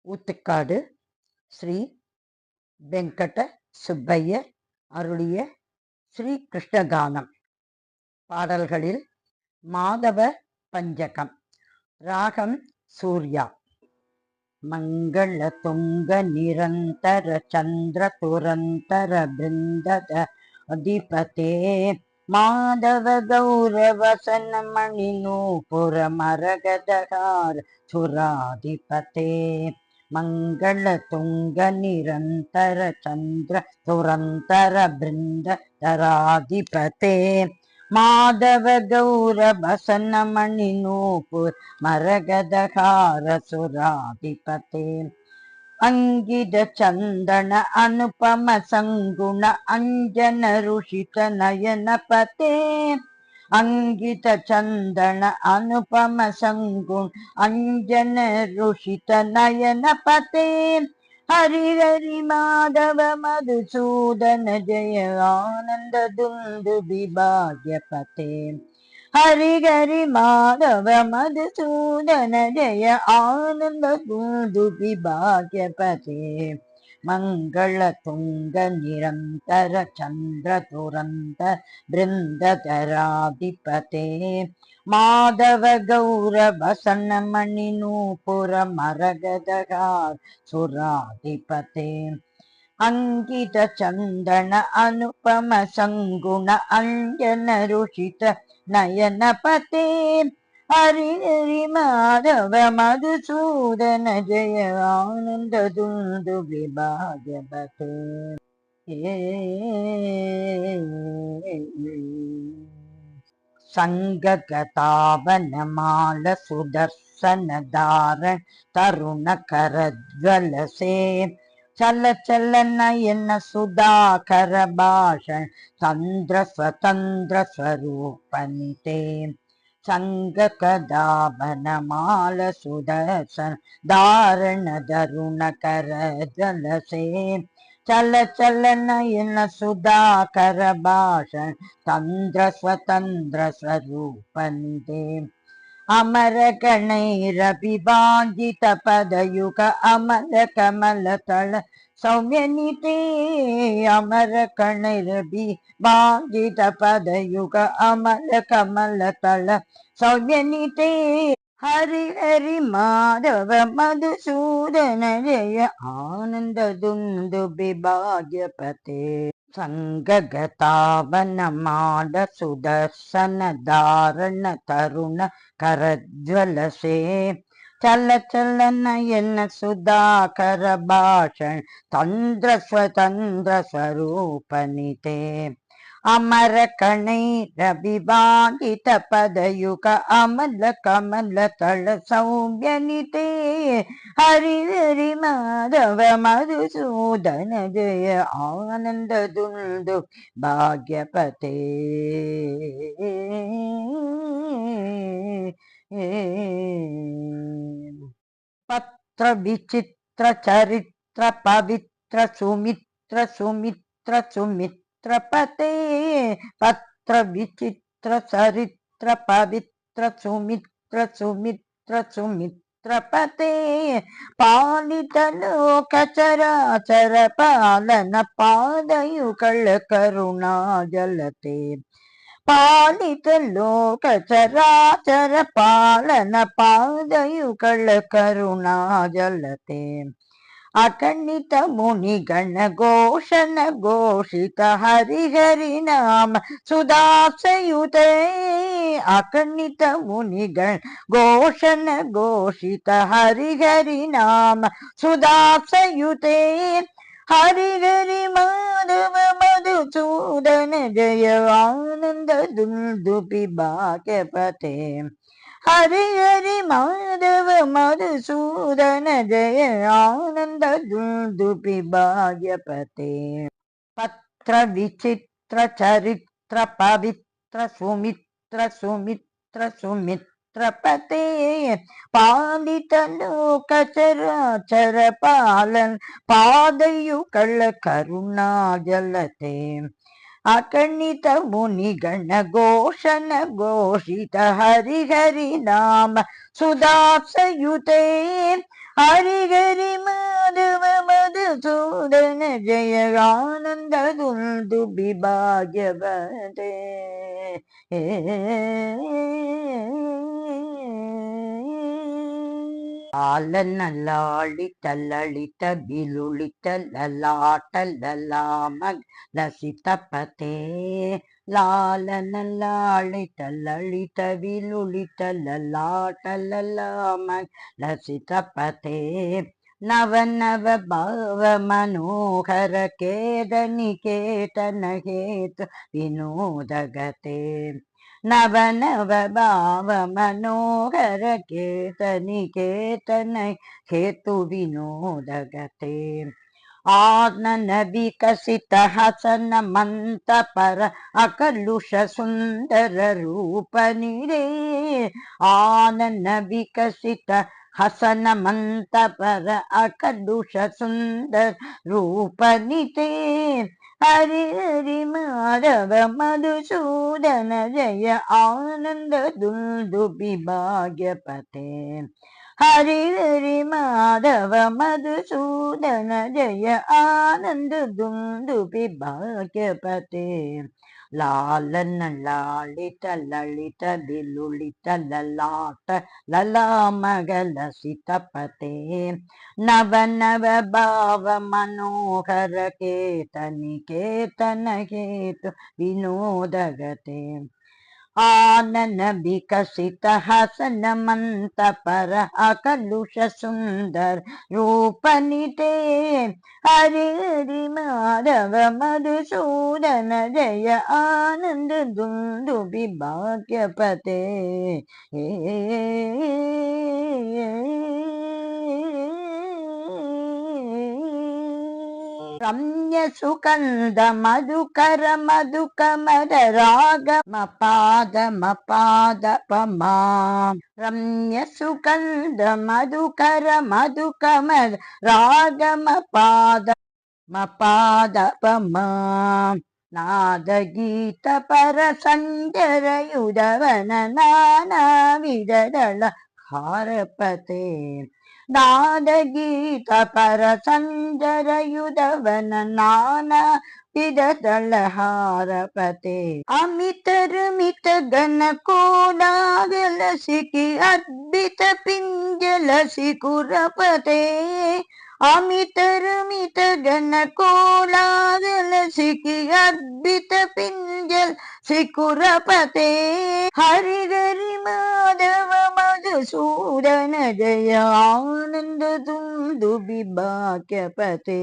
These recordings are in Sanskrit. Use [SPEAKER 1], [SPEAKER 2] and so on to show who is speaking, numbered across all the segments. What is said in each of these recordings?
[SPEAKER 1] ஊத்துக்காடு ஸ்ரீ வெங்கட சுப்பையர் அருளிய ஸ்ரீ கிருஷ்ணகானம். பாடல்களில் மாதவ பஞ்சகம். ராகம் சூர்யா. மங்கள துங்க நிரந்தர சந்திர துரந்தர பிருந்தத அதிபதே மாதவ கௌரவசன மணி நூபுர மரகதகார சுராதிபதே மங்கள துங்க நிரந்தர சந்திர துரந்தர பிருந்ததராதிபதே மாதவ கௌரவசன மணி நூபுர் மரகதகார சுராதிபதே अंगित चंदन अनुपम संगुण अंजन ऋषित नयन पते अंगित चंदन अनुपम संगुण अंजन ऋषित नयन पते हरि हरि माधव मधुसूदन जय आनंद दुंदु विभाग्य पते हरि हरि माधव मधुसूदन जय आनंद दुंदु विभाग्य पते मंगल तुंग निरंतर चंद्र तुरंत बृंदधराधिपते माधव गौरवसन मणि नूपुर मरगदगार सुराधिपते अंकित चंदन अनुपम संगुण अंजन ऋषित नयन पते हरि हरि माधव मधुसूदन जय आनंद दुंदु विभाग्य पते संगगतावनमाल सुदर्शन धारण तरुण करज्वलसे चल चल नयन सुधाकर भाषण तंद्र स्वतंत्र स्वरूपनिते संग कदाभनमाल सुदर्शन धारण तरुण करज्वलसे चल चल नयन सुधाकर भाषण तंद्र स्वतंत्र स्वरूपनिते अमर गणैरभिवाञ्छित पदयुग अमर कमल तल सौम्यनिते अमर गणैरभिवाञ्छित पदयुग अमर कमल तल सौम्यनिते हरि हरि माधव मधुसूदन जय आनंद दुंदु विभाग्य पते संगगतावनमाल सुदर्शन धारण तरुण करज्वलसे चल चल नयन सुधाकर भाषण तंद्र स्वतंत्र स्वरूपनिते अमर कणैरभिवाञ्छित पदयुग अमल कमल तल सौम्यनिते हरि हरि माधव मधुसूदन जय आनंद दुंदु भाग्यपते पत्र विचित्र चरित्र पवित्र सुमित्र सुमित्र सुमित्र पते पत्र विचित्र चरित्र पवित्र सुमित्र सुमित्र सुमित्र पते पालित लोक चराचर पालन पादयुगल करुणा जलते पालित लोक चराचर पालन पादयुगल करुणा जलते अगणित मुनिगण घोषण घोषित हरि हरि नाम सुदासयुते अगणित मुनिगण घोषण घोषित हरि हरि नाम सुदासयुते हरि हरि माधव मधुसूदन जय आनंद दुंदु विभाग्य पते हरि हरि माधव मधुसूदन जय आनंद दुंदु विभाग्य पते पत्र विचित्र चरित्र पवित्र सुमित्र सुमित्र सुमित्र पते पालित लोक चराचर पालन पादयुगल करुणा जलते अगणित मुनिगण घोषण घोषित हरि हरि नाम सुदासयुते हरि हरि மதுசூதன ஜெய ஆனந்த துந்துபி பாக்யவதே. ஆலநல்லாழித்த லலித விலுளித்த லலாட்ட லலாமக் லசிதபதே. லாலநல்லாழித்த லலித விலுளித்த லலாட்ட லலாமக் லசிதபதே. நவ நவ பாவ மனோகர கேத நிகேதன ஹேது வினோதகதே. நவ நவ பாவ மனோகர கேத நிகேதன ஹேது வினோதகதே. ஆனன விகசித ஹசன மந்த பர அகலுஷ சுந்தர ரூபநிரே. ஆனன விகசித ஹசன மந்த பர அகலுஷ சுந்தர ரூபநிதே. ஹரி ஹரி மாதவ மதுசூதன ஜய ஆனந்த துந்துபி பாக்யபதே. ஹரி ஹரி மாதவ மதுசூதன ஜய ஆனந்த துந்துபி பாக்யபதே. லாலன லாளித லலித விலுளித லலாட்ட லலாமகலசிதபதே. நவ நவ பாவ மனோகர கேத நிகேதன ஹேது வினோதகதே. ஆனன விகசித ஹசன மந்த பர அகலுஷ சுந்தர ரூபநிதே. ஹரி ஹரி மாதவ மதுசூதன ஜய ஆனந்த துந்துபி பாக்யபதே. ரம்ய சுகந்த மதுகர மதுகமர ராக மபாத மபாத பமா. ரம்ய சுகந்த மதுகர மதுகமர ராக மபாத மபாத பமா. நாத கீத பர சஞ்சரயுதவன நானா விததள ஹாரபதே. நாத கீத பர சஞ்சரயுதவன நானா விததள ஹாரபதே. அமிதருமித கன கோலாகல சிகி அத்பித பிஞ்சல சிகுரபதே. அமிதருமித கன கோலாகல சிகி அத்பித பிஞ்சல் சிகுரபதே. ஹரி ஹரி மாதவ மதுசூதன ஜய ஆனந்த துந்துபி பாக்யபதே.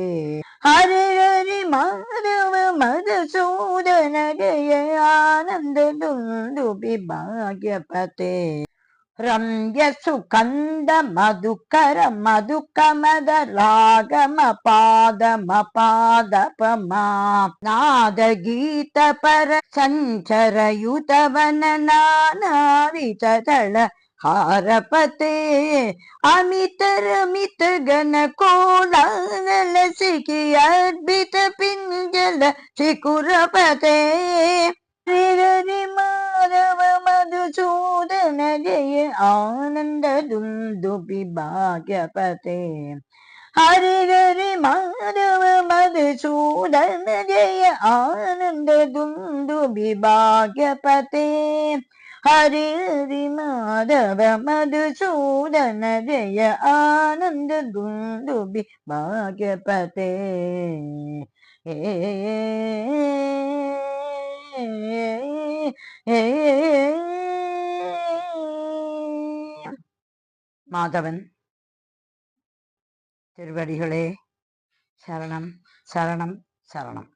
[SPEAKER 1] ஹரி ஹரி மாதவ மதுசூதன ஜய ஆனந்த துந்துபி பாக்யபதே. ரம்ய சுகந்த மதுகர மதுகமத ராகம பாதம பாதபமா. நாத கீத பர சஞ்சரயுதவன நானா விததள ஹாரபதே. அமிதரமித கன கோலாகல சிகி அத்பித பிஞ்சல சிகுரபதே. ஹரி மாதவ மதுசூதன ஜய ஆனந்த துந்துபி பாக்யபதே. ஹரி ஹரி மாதவ மதுசூதன ஜய ஆனந்த துந்துபி பாக்யபதே. ஹரி ஹரி மாதவ மதுசூதன ஜய ஆனந்த துந்துபி பாக்யபதே. மாதவன் திருவடிகளே சரணம் சரணம் சரணம்.